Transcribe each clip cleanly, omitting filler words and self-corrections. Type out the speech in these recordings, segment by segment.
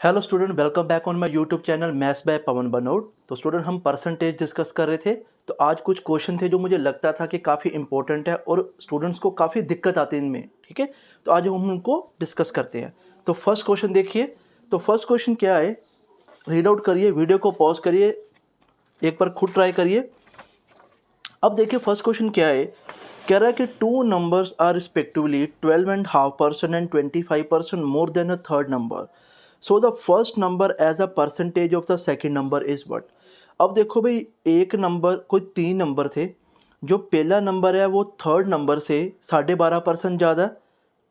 Hello student, welcome back on my YouTube channel maths by Pawan Banot. तो student हम percentage discuss कर रहे थे। तो आज कुछ क्वेश्चन थे जो मुझे लगता था कि काफ़ी इंपॉर्टेंट है और स्टूडेंट्स को काफ़ी दिक्कत आती है इनमें। ठीक है, तो आज हम उनको डिस्कस करते हैं। तो फर्स्ट क्वेश्चन देखिए। तो फर्स्ट क्वेश्चन क्या है, रीड आउट करिए, वीडियो को पॉज करिए, एक बार खुद ट्राई करिए। अब देखिए फर्स्ट क्वेश्चन क्या है, कह रहा है कि two numbers are respectively 12.5% and 25% more than a third number. So the first number as a percentage of the second number is what. अब देखो भाई, एक नंबर, कोई तीन नंबर थे, जो पहला नंबर है वो थर्ड नंबर से 12.5% ज़्यादा है।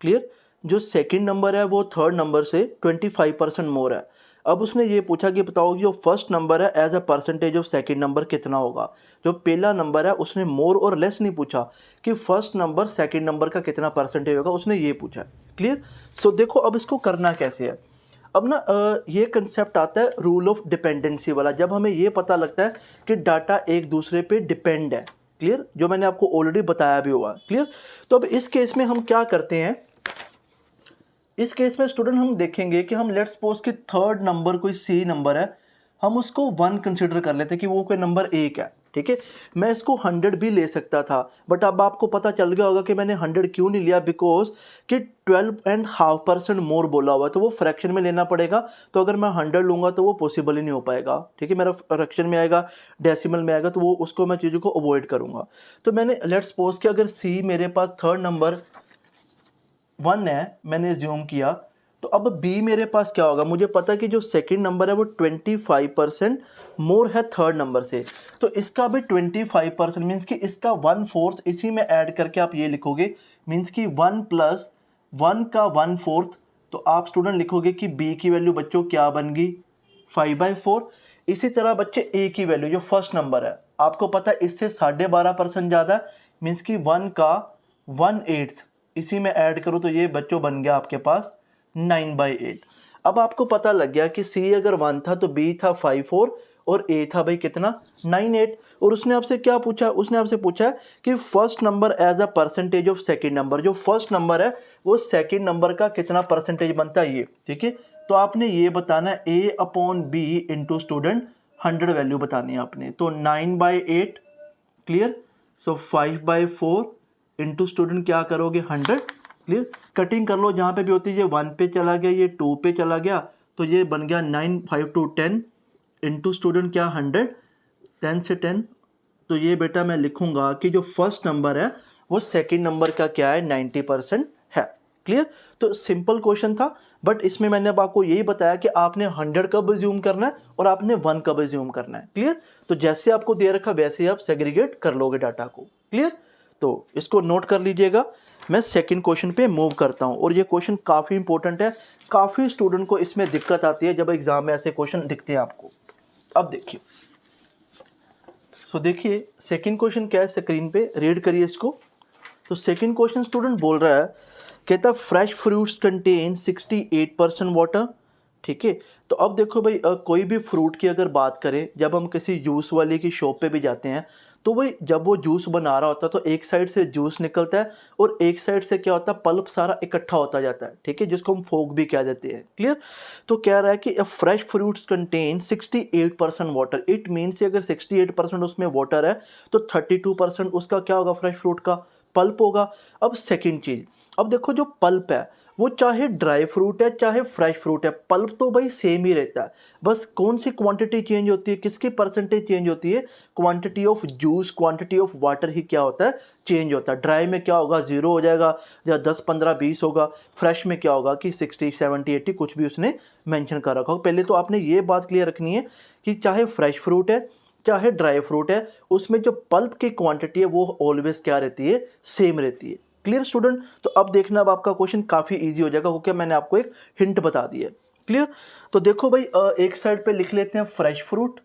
क्लियर। जो सेकंड नंबर है वो थर्ड नंबर से 25% मोर है। अब उसने ये पूछा कि बताओ जो फर्स्ट नंबर है as a percentage of second number कितना होगा। जो पहला नंबर है उसने मोर और लेस नहीं पूछा कि फर्स्ट नंबर सेकंड नंबर का कितना परसेंटेज होगा, उसने ये पूछा। क्लियर। सो देखो अब इसको करना कैसे है। अब ना ये कंसेप्ट आता है रूल ऑफ डिपेंडेंसी वाला, जब हमें ये पता लगता है कि डाटा एक दूसरे पे डिपेंड है। क्लियर, जो मैंने आपको ऑलरेडी बताया भी हुआ। क्लियर। तो अब इस केस में हम क्या करते हैं, इस केस में स्टूडेंट हम देखेंगे कि हम लेट्स सपोज कि थर्ड नंबर कोई सी नंबर है, हम उसको 1 कंसिडर कर लेते हैं कि वो कोई नंबर 1 है। ठीक है, मैं इसको 100 भी ले सकता था, बट अब आपको पता चल गया होगा कि मैंने 100 क्यों नहीं लिया, बिकॉज कि 12.5% मोर बोला हुआ है, तो वो फ्रैक्शन में लेना पड़ेगा। तो अगर मैं 100 लूँगा तो वो पॉसिबल ही नहीं हो पाएगा। ठीक है, मेरा फ्रैक्शन में आएगा, डेसिमल में आएगा, तो वो उसको मैं चीज़ों को अवॉइड करूँगा। तो मैंने लेट्स सपोज कि अगर सी मेरे पास थर्ड नंबर 1 है, मैंने ज्यूम किया, तो अब बी मेरे पास क्या होगा, मुझे पता है कि जो सेकंड नंबर है वो 25% मोर है थर्ड नंबर से। तो इसका भी 25% मीन्स कि इसका 1/4 इसी में ऐड करके आप ये लिखोगे, मीन्स कि 1 + 1 का 1/4। तो आप स्टूडेंट लिखोगे कि बी की वैल्यू बच्चों क्या बन गई, 5/4। इसी तरह बच्चे ए की वैल्यू जो फर्स्ट नंबर है, आपको पता है इससे 12.5% ज़्यादा, मीन्स कि 1 का 1/8 इसी में ऐड करो, तो ये बच्चों बन गया आपके पास 9/8। अब आपको पता लग गया कि सी अगर 1 था तो बी था 5/4 और ए था भाई कितना 9/8। और उसने आपसे क्या पूछा, उसने आपसे पूछा कि first number as a percentage of second number, जो फर्स्ट नंबर है वो सेकंड नंबर का कितना परसेंटेज बनता है ये। ठीक है, तो आपने ये बताना है A/B इंटू स्टूडेंट 100 वैल्यू बतानी है आपने। तो 9/8। क्लियर। सो 5/4 इंटू स्टूडेंट क्या करोगे 100। क्लियर, कटिंग कर लो जहाँ पे भी होती है, ये 1 पे चला गया, ये 2 पे चला गया, तो ये बन गया 9, 5 to 10 इंटू स्टूडेंट क्या 100, 10 से 10। तो ये बेटा मैं लिखूंगा कि जो फर्स्ट नंबर है वो सेकंड नंबर का क्या है 90% है। क्लियर। तो सिंपल क्वेश्चन था, बट इसमें मैंने अब आपको यही बताया कि आपने 100 कब ज्यूम करना है और आपने 1 कब ज्यूम करना है। क्लियर। तो जैसे आपको दे रखा वैसे ही आप सेग्रीगेट कर लोगे डाटा को। क्लियर, तो इसको नोट कर लीजिएगा। मैं सेकंड क्वेश्चन पे मूव करता हूं, और ये क्वेश्चन काफ़ी इंपॉर्टेंट है, काफ़ी स्टूडेंट को इसमें दिक्कत आती है जब एग्जाम में ऐसे क्वेश्चन दिखते हैं आपको। अब देखिए, देखिए सेकंड क्वेश्चन क्या है, स्क्रीन पे रीड करिए इसको। तो सेकंड क्वेश्चन स्टूडेंट बोल रहा है, कहता फ्रेश फ्रूट्स कंटेन 68% वाटर। ठीक है, तो अब देखो भाई, कोई भी फ्रूट की अगर बात करें, जब हम किसी जूस वाले की शॉप पे भी जाते हैं, तो भाई जब वो जूस बना रहा होता है तो एक साइड से जूस निकलता है और एक साइड से क्या होता है, पल्प सारा इकट्ठा होता जाता है। ठीक है, जिसको हम फोक भी कह देते हैं। क्लियर। तो कह रहा है कि fresh fruits contain 68% water, it means अगर 68% उसमें वाटर है तो 32% उसका क्या होगा, फ्रेश फ्रूट का पल्प होगा। अब सेकेंड चीज, अब देखो जो पल्प है वो चाहे ड्राई फ्रूट है चाहे फ्रेश फ्रूट है, पल्प तो भाई सेम ही रहता है, बस कौन सी क्वांटिटी चेंज होती है, किसकी परसेंटेज चेंज होती है, quantity of juice, quantity of water ही क्या होता है, चेंज होता है। ड्राई में क्या होगा, 0 हो जाएगा, या 10, 15, 20 होगा। फ्रेश में क्या होगा कि 60, 70, 80 कुछ भी उसने मेंशन कर रखा होगा। पहले तो आपने ये बात क्लियर रखनी है कि चाहे फ्रेश फ्रूट है चाहे ड्राई फ्रूट है, उसमें जो पल्प की क्वांटिटी है वो ऑलवेज क्या रहती है, सेम रहती है। Clear student. तो अब देखना, अब आपका क्वेश्चन काफ़ी इजी हो जाएगा क्योंकि मैंने आपको एक हिंट बता दी है। क्लियर। तो देखो भाई, एक साइड पे लिख लेते हैं फ्रेश फ्रूट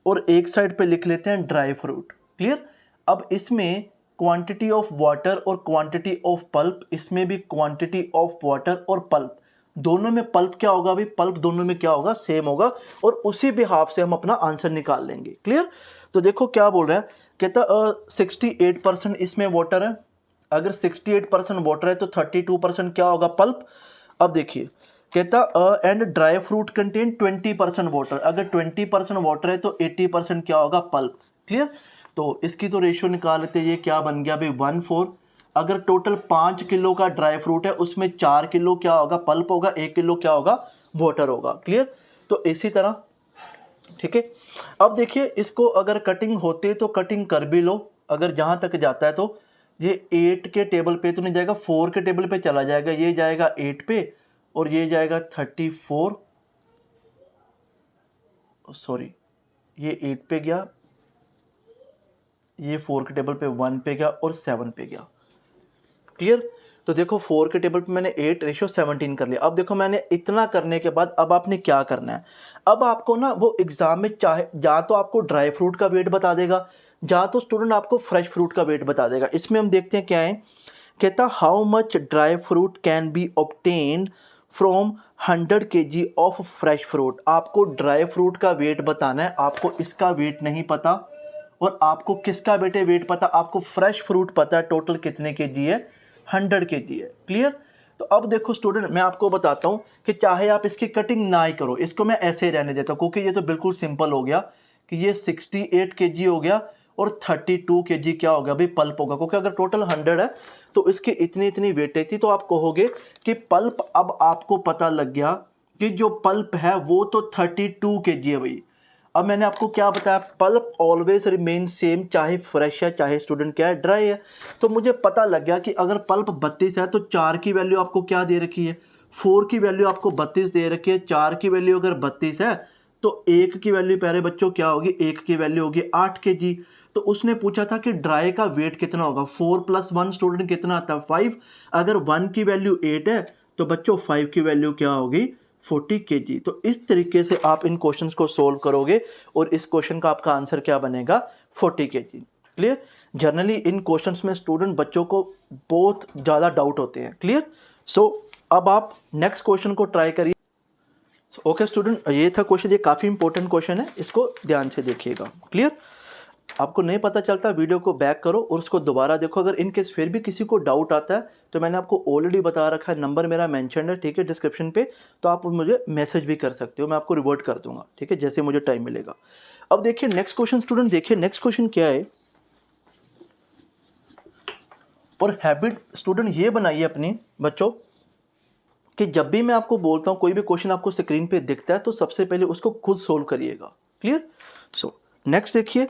और एक साइड पे लिख लेते हैं ड्राई फ्रूट। क्लियर। अब इसमें क्वांटिटी ऑफ वाटर और क्वांटिटी ऑफ पल्प, इसमें भी क्वांटिटी ऑफ वाटर और पल्प, दोनों में पल्प क्या होगा भाई, पल्प दोनों में क्या होगा, सेम होगा, और उसी बिहाफ से हम अपना आंसर निकाल लेंगे। क्लियर। तो देखो क्या बोल रहा है, कहता 68% इसमें वाटर है, अगर 68% वाटर है तो 32% क्या होगा, पल्प। अब देखिए कहता and dry fruit contain 20% water, अगर 20% वाटर है तो 80% क्या होगा, पल्प। क्लियर। तो इसकी तो रेशियो निकाल लेते हैं, ये क्या बन गया भाई 1:4। अगर टोटल 5 किलो का ड्राई फ्रूट है उसमें 4 किलो क्या होगा, पल्प होगा, 1 किलो क्या होगा, वाटर होगा। क्लियर। तो इसी तरह ठीक है। अब देखिए इसको अगर कटिंग होते तो कटिंग कर भी लो, अगर जहाँ तक जाता है तो ये 8 के टेबल पे तो नहीं जाएगा, 4 के टेबल पे चला जाएगा, ये जाएगा 8 पे और ये जाएगा 34, सॉरी ये 8 पे गया, ये 4 के टेबल पे 1 पे गया और 7 पे गया। क्लियर। तो देखो 4 के टेबल पे मैंने 8:17 कर लिया। अब देखो मैंने इतना करने के बाद अब आपने क्या करना है, अब आपको ना वो एग्जाम में चाहे या तो आपको ड्राई फ्रूट का वेट बता देगा या तो स्टूडेंट आपको फ्रेश फ्रूट का वेट बता देगा। इसमें हम देखते हैं क्या है, कहता how much dry fruit can be obtained from 100 kg of fresh fruit. आपको ड्राई फ्रूट का वेट बताना है, आपको इसका वेट नहीं पता और आपको किसका बेटे वेट पता, आपको फ्रेश फ्रूट पता है टोटल कितने केजी है, 100 kg है। क्लियर। तो अब देखो स्टूडेंट मैं आपको बताता हूँ कि चाहे आप इसकी कटिंग ना ही करो, इसको मैं ऐसे ही रहने देता हूँ क्योंकि ये तो बिल्कुल सिंपल हो गया कि ये 68 kg हो गया और 32 kg क्या होगा भाई, पल्प होगा। क्योंकि अगर टोटल 100 है तो इसकी इतनी इतनी वेटेज थी, तो आप कहोगे कि पल्प, अब आपको पता लग गया कि जो पल्प है वो तो 32 kg है भाई। अब मैंने आपको क्या बताया, पल्प ऑलवेज रिमेन सेम, चाहे फ्रेश है चाहे स्टूडेंट क्या है, ड्राई है। तो मुझे पता लग गया कि अगर पल्प 32 है तो 4 की वैल्यू आपको क्या दे रखी है, 4 की वैल्यू आपको 32 दे रखी है। 4 की वैल्यू अगर 32 है तो 1 की वैल्यू प्यारे बच्चों क्या होगी, 1 की वैल्यू होगी 8 kg। तो उसने पूछा था कि ड्राई का वेट कितना होगा, 4 + 1 स्टूडेंट कितना आता है, 5। अगर 1 की वैल्यू 8 है तो बच्चों 5 की वैल्यू क्या होगी, 40 kg। तो इस तरीके से आप इन क्वेश्चंस को सोल्व करोगे और इस क्वेश्चन का आपका आंसर क्या बनेगा, 40 kg। Clear. Generally in questions में स्टूडेंट बच्चों को बहुत ज़्यादा डाउट होते हैं। क्लियर। सो अब आप नेक्स्ट क्वेश्चन को ट्राई करिए। ओके स्टूडेंट, ये था क्वेश्चन, ये काफ़ी इंपॉर्टेंट क्वेश्चन है, इसको ध्यान से देखिएगा। क्लियर। आपको नहीं पता चलता वीडियो को बैक करो और उसको दोबारा देखो। अगर इन केस फिर भी किसी को डाउट आता है तो मैंने आपको ऑलरेडी बता रखा है, नंबर मेरा मेंशन है, ठीक है, डिस्क्रिप्शन पे, तो आप मुझे मैसेज भी कर सकते हो, मैं आपको रिवर्ट कर दूंगा, ठीक है, जैसे मुझे टाइम मिलेगा। अब देखिए नेक्स्ट क्वेश्चन स्टूडेंट, देखिए नेक्स्ट क्वेश्चन क्या है। और हैबिट स्टूडेंट ये बनाइए अपनी बच्चों कि जब भी मैं आपको बोलता हूँ कोई भी क्वेश्चन आपको स्क्रीन पे दिखता है तो सबसे पहले उसको खुद सोल्व करिएगा। क्लियर। सो नेक्स्ट देखिए,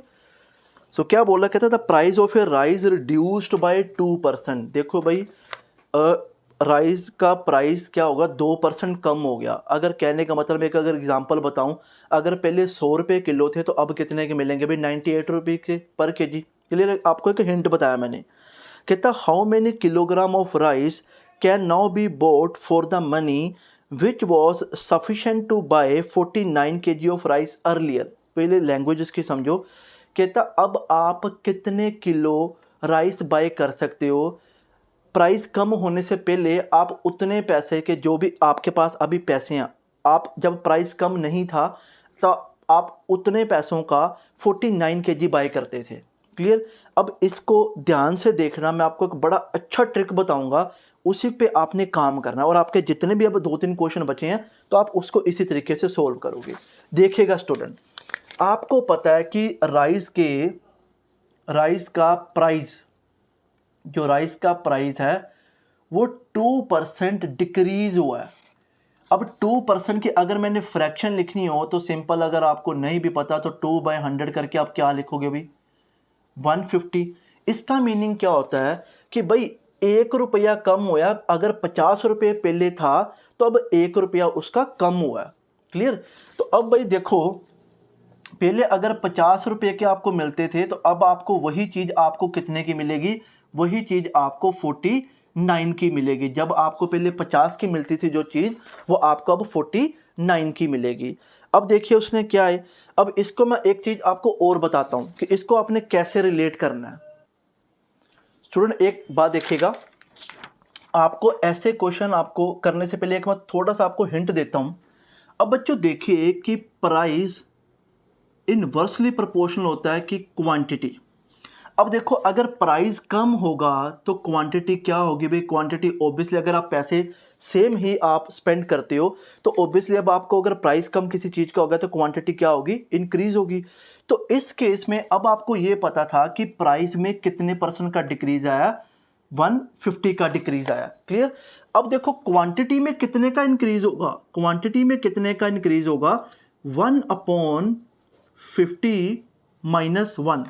सो क्या बोला, कहता था price of A rice reduced by 2%। देखो भाई राइस का प्राइस क्या होगा, 2% कम हो गया। अगर कहने का मतलब एक अगर एग्जांपल बताऊं, अगर पहले 100 रुपये किलो थे तो अब कितने के मिलेंगे भाई, 98 रुपये के पर केजी। क्लियर। आपको एक हिंट बताया मैंने। कहता how many kilogram of rice can now be bought for the money which was sufficient to buy 49 kg of rice earlier. पहले लैंग्वेज इसकी समझो। कहता अब आप कितने किलो राइस बाय कर सकते हो, प्राइस कम होने से पहले आप उतने पैसे के जो भी आपके पास अभी पैसे हैं, आप जब प्राइस कम नहीं था तो आप उतने पैसों का 49 kg बाय करते थे। क्लियर। अब इसको ध्यान से देखना, मैं आपको एक बड़ा अच्छा ट्रिक बताऊंगा, उसी पे आपने काम करना और आपके जितने भी अब 2-3 क्वेश्चन बचे हैं तो आप उसको इसी तरीके से सोल्व करोगे। देखिएगा स्टूडेंट, आपको पता है कि राइस का प्राइस, जो राइस का प्राइस है वो 2% डिक्रीज हुआ है। अब 2% की अगर मैंने फ्रैक्शन लिखनी हो तो सिंपल, अगर आपको नहीं भी पता तो 2/100 करके आप क्या लिखोगे भाई, 150। इसका मीनिंग क्या होता है कि भाई 1 रुपया कम हुआ, अगर 50 रुपये पहले था तो अब 1 रुपया उसका कम हुआ है। क्लियर। तो अब भाई देखो, पहले अगर 50 रुपये के आपको मिलते थे तो अब आपको वही चीज़ आपको कितने की मिलेगी, वही चीज़ आपको 49 की मिलेगी। जब आपको पहले 50 की मिलती थी जो चीज़, वो आपको अब 49 की मिलेगी। अब देखिए उसने क्या है, अब इसको मैं एक चीज़ आपको और बताता हूँ कि इसको आपने कैसे रिलेट करना है। स्टूडेंट एक बात देखिएगा, आपको ऐसे क्वेश्चन आपको करने से पहले एक मैं थोड़ा सा आपको हिंट देता हूँ। अब बच्चों देखिए कि प्राइस इनवर्सली प्रोपोर्शनल होता है कि क्वांटिटी। अब देखो अगर प्राइस कम होगा तो क्वांटिटी क्या होगी भाई, क्वांटिटी ऑब्वियसली अगर आप पैसे सेम ही आप स्पेंड करते हो तो ऑब्वियसली अब आपको अगर प्राइस कम किसी चीज़ का होगा तो क्वांटिटी क्या होगी, इंक्रीज होगी। तो इस केस में अब आपको ये पता था कि प्राइस में कितने परसेंट का डिक्रीज आया, 150 का डिक्रीज आया। क्लियर। अब देखो क्वांटिटी में कितने का इंक्रीज होगा, क्वांटिटी में कितने का इंक्रीज होगा, 1/50 - 1।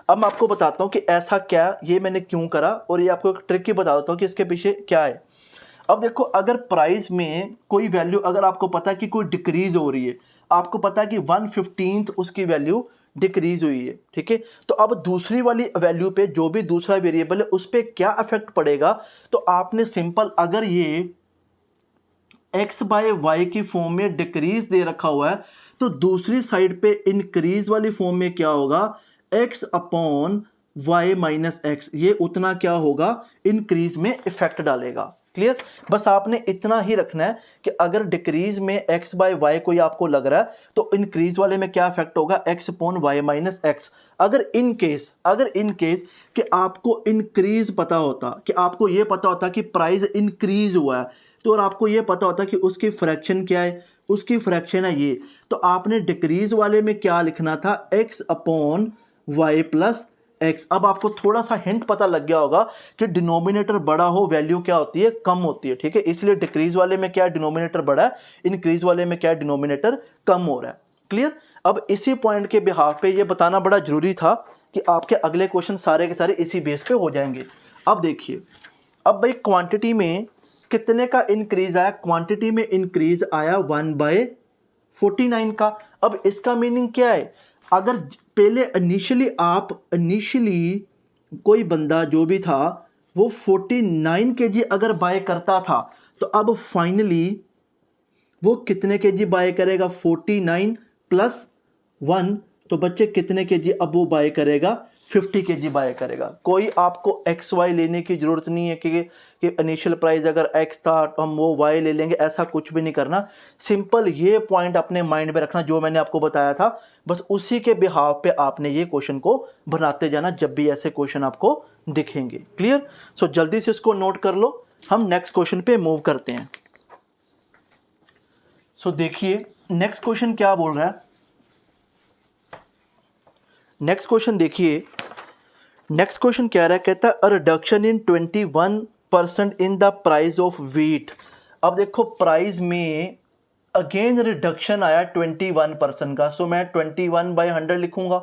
अब मैं आपको बताता हूं कि ऐसा क्या, ये मैंने क्यों करा और ये आपको एक ट्रिक ही बता देता हूं कि इसके पीछे क्या है। अब देखो अगर प्राइस में कोई वैल्यू अगर आपको पता है कि कोई डिक्रीज हो रही है, आपको पता है कि 1/15 उसकी वैल्यू डिक्रीज हुई है, ठीक है, तो अब दूसरी वाली वैल्यू पे जो भी दूसरा वेरिएबल है उस पर क्या इफेक्ट पड़ेगा। तो आपने सिंपल अगर ये x/y की फॉर्म में डिक्रीज दे रखा हुआ है तो दूसरी साइड पे इंक्रीज वाली फॉर्म में क्या होगा, x/y - x, ये उतना क्या होगा, इंक्रीज में इफेक्ट डालेगा। क्लियर। बस आपने इतना ही रखना है कि अगर डिक्रीज में x/y कोई आपको लग रहा है तो इंक्रीज वाले में क्या इफेक्ट होगा, x/y - x। अगर इन केस कि आपको इंक्रीज पता होता, कि आपको ये पता होता कि प्राइस इंक्रीज हुआ है, तो और आपको ये पता होता कि उसकी फ्रैक्शन क्या है, उसकी फ्रैक्शन है ये, तो आपने डिक्रीज वाले में क्या लिखना था, x/y + x। अब आपको थोड़ा सा हिंट पता लग गया होगा कि डिनोमिनेटर बड़ा हो वैल्यू क्या होती है, कम होती है, ठीक है, इसलिए डिक्रीज वाले में क्या डिनोमिनेटर बड़ा है, इंक्रीज वाले में क्या डिनोमिनेटर कम हो रहा है। क्लियर। अब इसी पॉइंट के बिहाफ पे ये बताना बड़ा जरूरी था कि आपके अगले क्वेश्चन सारे के सारे इसी बेस पे हो जाएंगे। अब देखिए, अब भाई क्वांटिटी में कितने का इंक्रीज आया, क्वांटिटी में इंक्रीज आया 1/49 का। अब इसका मीनिंग क्या है, अगर पहले इनिशियली कोई बंदा जो भी था वो 49 kg अगर बाय करता था तो अब फाइनली वो कितने kg बाय करेगा, 49 + 1, तो बच्चे कितने kg अब वो बाय करेगा, 50 kg बाय करेगा। कोई आपको एक्स वाई लेने की ज़रूरत नहीं है कि इनिशियल प्राइस अगर एक्स था तो हम वो वाई ले लेंगे, ऐसा कुछ भी नहीं करना। सिंपल ये पॉइंट अपने माइंड में रखना जो मैंने आपको बताया था, बस उसी के बिहाव पे आपने ये क्वेश्चन को बनाते जाना जब भी ऐसे क्वेश्चन आपको दिखेंगे। क्लियर। सो जल्दी से इसको नोट कर लो, हम नेक्स्ट क्वेश्चन पे मूव करते हैं। सो देखिए नेक्स्ट क्वेश्चन क्या बोल रहा है, नेक्स्ट क्वेश्चन देखिए, नेक्स्ट क्वेश्चन क्या रहा है, कहता है a reduction in 21% in the price of wheat. अब देखो प्राइस में अगेन रिडक्शन आया 21% का, सो मैं 21/100 लिखूंगा।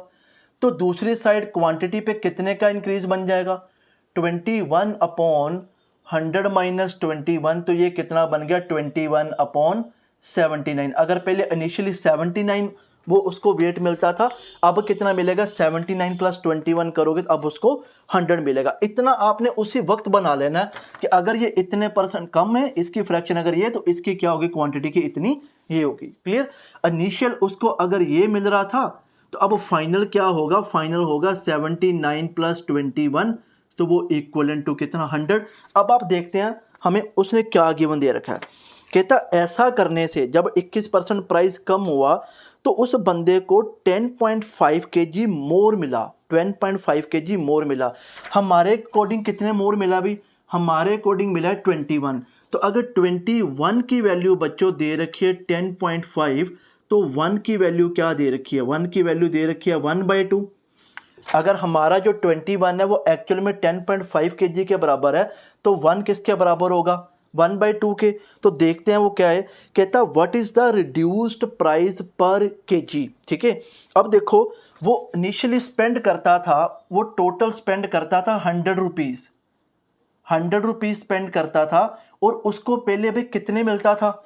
तो दूसरी साइड क्वांटिटी पे कितने का इंक्रीज बन जाएगा, 21/100 - 21, तो ये कितना बन गया, 21/79। अगर पहले इनिशियली 79 वो उसको वेट मिलता था, अब कितना मिलेगा, 79 + 21 करोगे तो अब उसको 100 मिलेगा। इतना आपने उसी वक्त बना लेना है कि अगर ये इतने परसेंट कम है, इसकी फ्रैक्शन अगर ये, तो इसकी क्या होगी, क्वांटिटी की इतनी ये होगी। क्लियर। इनिशियल उसको अगर ये मिल रहा था तो अब फाइनल क्या होगा, फाइनल होगा 79 + 21, तो वो इक्वलेंट टू कितना, 100। अब आप देखते हैं हमें उसने क्या गिवन दे रखा है, कहता ऐसा करने से जब 21% प्राइस कम हुआ तो उस बंदे को 10.5 kg मोर मिला, 10.5 kg मोर मिला। हमारे अकॉर्डिंग कितने मोर मिला भी, हमारे अकॉर्डिंग मिला है 21। तो अगर 21 की वैल्यू बच्चों दे रखी है 10.5, तो 1 की वैल्यू क्या दे रखी है, 1 की वैल्यू दे रखी है 1/2। अगर हमारा जो 21 है वो एक्चुअल में 10.5 kg के बराबर है, तो 1 किसके बराबर होगा, 1/2 के। तो देखते हैं वो क्या है, कहता what is the reduced price पर केजी। ठीक है। अब देखो वो इनिशियली स्पेंड करता था, वो टोटल स्पेंड करता था 100 रुपीज़, 100 रुपीज़ स्पेंड करता था, और उसको पहले भी कितने मिलता था,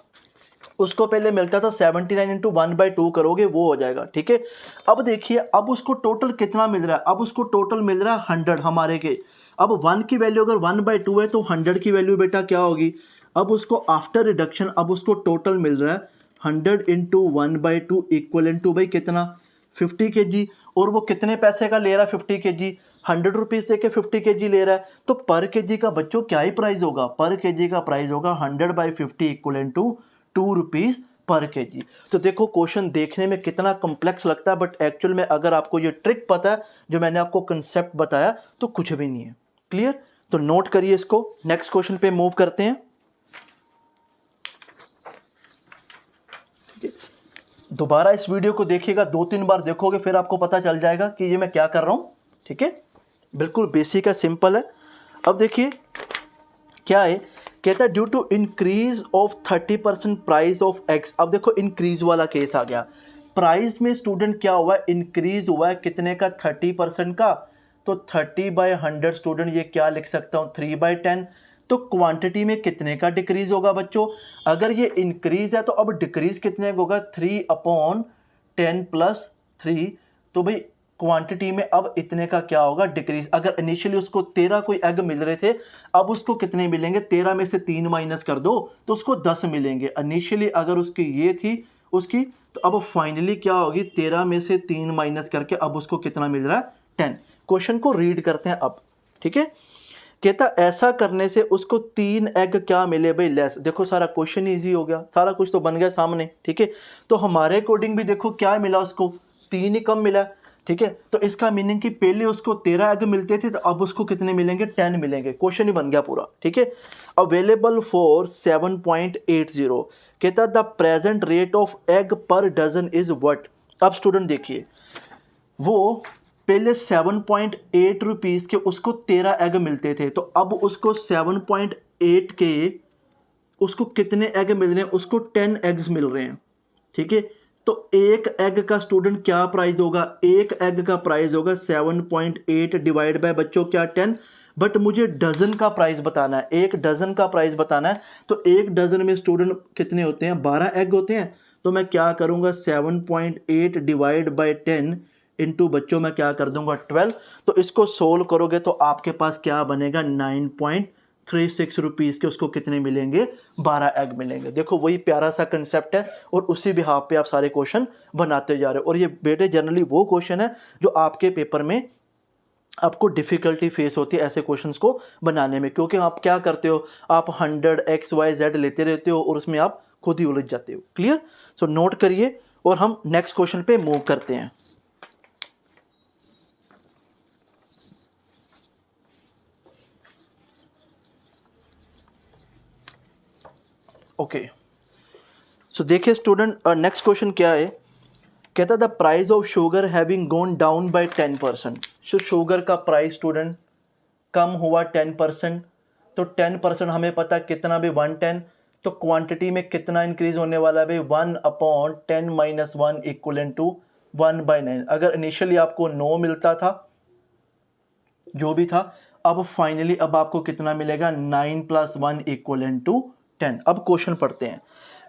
उसको पहले मिलता था 79 × 1/2 करोगे वो हो जाएगा। ठीक है। अब देखिए अब उसको टोटल कितना मिल रहा है, अब उसको टोटल मिल रहा है 100 हमारे के। अब 1 की वैल्यू अगर 1/2 है तो 100 की वैल्यू बेटा क्या होगी, अब उसको आफ्टर रिडक्शन अब उसको टोटल मिल रहा है 100 × 1/2 इक्वलेंट टू भाई कितना, 50 kg। और वो कितने पैसे का ले रहा है 50 kg, 100 रुपीज़ से के 50 kg ले रहा है, तो पर केजी का बच्चों क्या ही प्राइस होगा, पर केजी का प्राइस होगा 100/50 इक्वलेंट टू 2 रुपीज़ पर केजी। तो देखो क्वेश्चन देखने में कितना कॉम्प्लेक्स लगता है, बट एक्चुअल में अगर आपको ये ट्रिक पता है जो मैंने आपको कंसेप्ट बताया तो कुछ भी नहीं है। क्लियर? तो नोट करिए इसको। नेक्स्ट क्वेश्चन पे मूव करते हैं। दोबारा इस वीडियो को देखिएगा, 2-3 बार देखोगे फिर आपको पता चल जाएगा कि ये मैं क्या कर रहा हूँ। ठीक है, बिल्कुल बेसिक है, सिंपल है। अब देखिए क्या है, कहता है due to increase of 30% price of X. अब देखो इंक्रीज वाला केस आ गया। प्राइस में स्टूडेंट क्या हुआ है, इंक्रीज हुआ है कितने का, 30% का। तो 30/100 स्टूडेंट ये क्या लिख सकता हूँ, 3/10। तो क्वांटिटी में कितने का डिक्रीज होगा बच्चों, अगर ये इंक्रीज है तो अब डिक्रीज कितने का होगा, 3/10 + 3। तो भाई क्वांटिटी में अब इतने का क्या होगा, डिक्रीज। अगर इनिशियली उसको 13 कोई एग मिल रहे थे, अब उसको कितने मिलेंगे, 13 में से 3 माइनस कर दो तो उसको 10 मिलेंगे। इनिशियली अगर उसकी ये थी उसकी, तो अब फाइनली क्या होगी, 13 में से 3 माइनस करके अब उसको कितना मिल रहा है, 10। क्वेश्चन को रीड करते हैं अब। ठीक है, कहता ऐसा करने से उसको 3 एग क्या मिले भाई, लेस। देखो सारा क्वेश्चन ईजी हो गया, सारा कुछ तो बन गया सामने। ठीक है, तो हमारे अकॉर्डिंग भी देखो क्या मिला उसको, 3 ही कम मिला। ठीक है, तो इसका मीनिंग कि पहले उसको 13 एग मिलते थे तो अब उसको कितने मिलेंगे, 10 मिलेंगे। क्वेश्चन ही बन गया पूरा। ठीक है, अवेलेबल फॉर 7.80। कहता the present rate of egg per dozen is what. अब स्टूडेंट देखिए, वो पहले 7.8 रुपीज़ के उसको 13 एग मिलते थे, तो अब उसको 7.8 के उसको कितने एग मिल रहे हैं, उसको 10 एग्स मिल रहे हैं। ठीक है, तो एक एग का स्टूडेंट क्या प्राइस होगा, एक एग का प्राइस होगा 7.8 डिवाइड बाय बच्चों क्या, 10। बट मुझे डजन का प्राइस बताना है, एक डजन का प्राइस बताना है। तो एक डजन में स्टूडेंट कितने होते हैं, 12 एग होते हैं। तो मैं क्या करूंगा, 7.8 डिवाइड बाय 10 इंटू बच्चों मैं क्या कर दूंगा, 12। तो इसको सोल्व करोगे तो आपके पास क्या बनेगा, 9.36 रुपीज़ के उसको कितने मिलेंगे, 12 एग मिलेंगे। देखो वही प्यारा सा कंसेप्ट है और उसी बिहाफ पे आप सारे क्वेश्चन बनाते जा रहे हो। और ये बेटे जनरली वो क्वेश्चन है जो आपके पेपर में आपको डिफ़िकल्टी फेस होती है ऐसे क्वेश्चंस को बनाने में, क्योंकि आप क्या करते हो, आप 100 XYZ लेते रहते हो और उसमें आप खुद ही उलझ जाते हो। क्लियर? सो नोट करिए और हम नेक्स्ट क्वेश्चन पे मूव करते हैं। ओके, सो देखिए स्टूडेंट, नेक्स्ट क्वेश्चन क्या है, कहता the price of sugar having gone down by 10%। So sugar का प्राइस स्टूडेंट कम हुआ 10%। तो 10% हमें पता कितना भी 110। तो क्वांटिटी में कितना इंक्रीज होने वाला है भाई, 1/10 - 1 इक्वलेंट टू 1/9। अगर इनिशियली आपको 9 मिलता था जो भी था, अब फाइनली अब आपको कितना मिलेगा, 9 + 1 इक्वलेंट टू 10। अब क्वेश्चन पढ़ते हैं।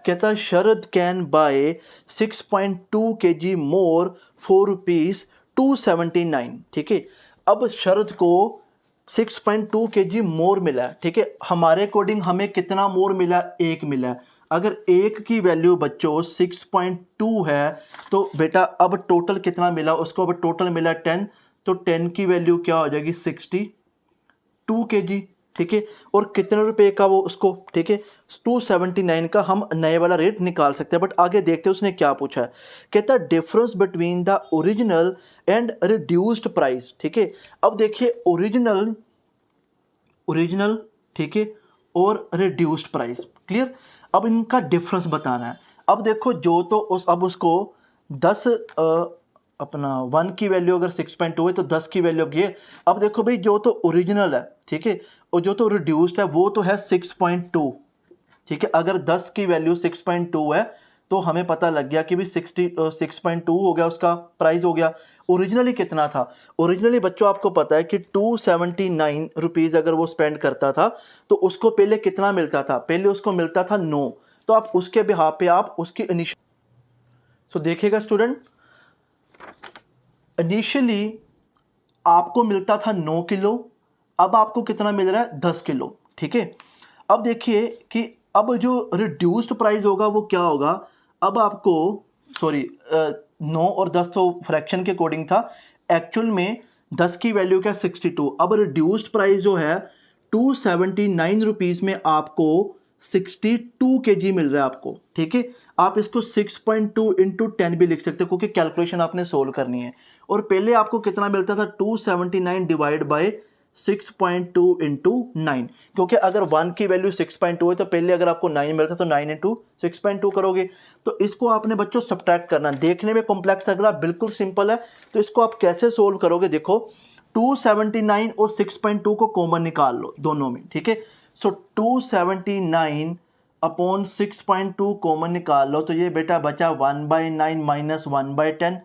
कहता है Sharad can buy 6.2 kg more for ₹279। ठीक है, अब शरद को 6.2 kg मोर मिला है। ठीक है, हमारे अकॉर्डिंग हमें कितना मोर मिला, 1 मिला है। अगर 1 की वैल्यू बच्चों 6.2 है तो बेटा अब टोटल कितना मिला उसको, अब टोटल मिला 10। तो 10 की वैल्यू क्या हो जाएगी, 62 kg। ठीक है, और कितने रुपए का वो उसको, ठीक है 279 का हम नए वाला रेट निकाल सकते हैं। बट आगे देखते हैं उसने क्या पूछा है। कहता है difference between the original and reduced price. ठीक है, अब देखिए ओरिजिनल, ठीक है, और रिड्यूस्ड प्राइस। क्लियर? अब इनका डिफरेंस बताना है। अब देखो जो तो उस अब उसको 10 अपना 1 की वैल्यू अगर 6.2 है तो 10 की वैल्यू अब ये। अब देखो भाई जो तो ओरिजिनल है, ठीक है, और जो तो रिड्यूस्ड है वो तो है 6.2। ठीक है, अगर 10 की वैल्यू 6.2 है तो हमें पता लग गया कि भी 6.2 हो गया, उसका प्राइस हो गया। ओरिजिनली कितना था, ओरिजिनली बच्चों आपको पता है कि 279 रुपीज़ अगर वो स्पेंड करता था तो उसको पहले कितना मिलता था, पहले उसको मिलता था 9। तो आप उसके बिहाफ पे आप उसकी इनिशियल, सो देखिएगा स्टूडेंट, इनिशियली आपको मिलता था 9 किलो, अब आपको कितना मिल रहा है, 10 किलो। ठीक है, अब देखिए कि अब जो रिड्यूस्ड प्राइस होगा वो क्या होगा, अब आपको सॉरी 9 और 10 तो फ्रैक्शन के अकॉर्डिंग था, एक्चुअल में 10 की वैल्यू क्या 62। अब रिड्यूस्ड प्राइस जो है 279 रुपीज़ में आपको 62 kg मिल रहा है आपको, ठीक है। आप इसको 6.2 इंटू 10 भी लिख सकते हो क्योंकि कैलकुलेशन आपने सोल्व करनी है। और पहले आपको कितना मिलता था, 279 डिवाइड बाय 6.2 इंटू 9, क्योंकि अगर 1 की वैल्यू 6.2 है तो पहले अगर आपको 9 मिलता तो 9 इंटू 6.2 करोगे। तो इसको आपने बच्चों सब्ट्रैक्ट करना, देखने में कॉम्प्लेक्स लग रहा, बिल्कुल सिंपल है। तो इसको आप कैसे सोल्व करोगे, देखो 279 और 6.2 को कॉमन निकाल लो दोनों में, ठीक है। सो 279 अपॉन 6.2 कॉमन निकाल लो, तो ये बेटा बचा 1/9 माइनस 1/10।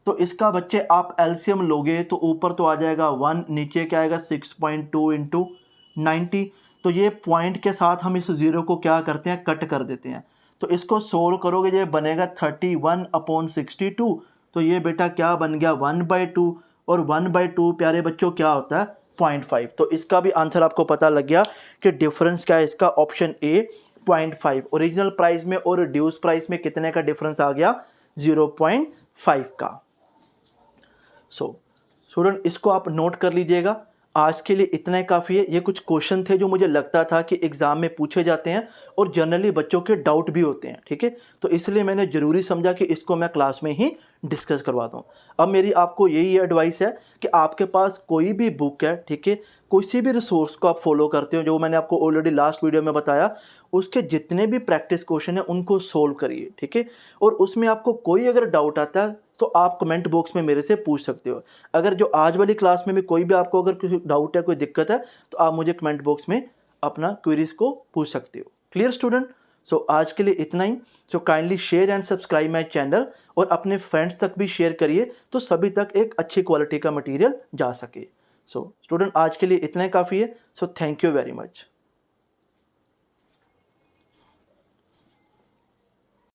तो इसका बच्चे आप एलसीएम लोगे तो ऊपर तो आ जाएगा 1, नीचे क्या आएगा 6.2 इंटू 90। तो ये पॉइंट के साथ हम इस ज़ीरो को क्या करते हैं, कट कर देते हैं। तो इसको सोल्व करोगे, ये बनेगा 31 अपॉन 62। तो ये बेटा क्या बन गया 1/2, और 1/2 प्यारे बच्चों क्या होता है 0.5। तो इसका भी आंसर आपको पता लग गया कि डिफरेंस क्या है इसका, ऑप्शन ए 0.5। ओरिजिनल प्राइस में और रिड्यूस प्राइस में कितने का डिफरेंस आ गया, 0.5 का। सो स्टूडेंट इसको आप नोट कर लीजिएगा। आज के लिए इतना ही काफ़ी है। ये कुछ क्वेश्चन थे जो मुझे लगता था कि एग्ज़ाम में पूछे जाते हैं और जनरली बच्चों के डाउट भी होते हैं, ठीक है। तो इसलिए मैंने ज़रूरी समझा कि इसको मैं क्लास में ही डिस्कस करवा दूँ। अब मेरी आपको यही एडवाइस है कि आपके पास कोई भी बुक है, ठीक है, किसी भी रिसोर्स को आप फॉलो करते हो, जो मैंने आपको ऑलरेडी लास्ट वीडियो में बताया, उसके जितने भी प्रैक्टिस क्वेश्चन हैं उनको सोल्व करिए, ठीक है। और उसमें आपको कोई अगर डाउट आता है तो आप कमेंट बॉक्स में मेरे से पूछ सकते हो। अगर जो आज वाली क्लास में भी कोई भी आपको अगर कोई डाउट है, कोई दिक्कत है, तो आप मुझे कमेंट बॉक्स में अपना क्वेरीज को पूछ सकते हो। Clear student? सो आज के लिए इतना ही। So kindly share and subscribe my channel, और अपने फ्रेंड्स तक भी शेयर करिए तो सभी तक एक अच्छी क्वालिटी का मटीरियल जा सके। सो स्टूडेंट आज के लिए इतना ही काफ़ी है। So thank you very much.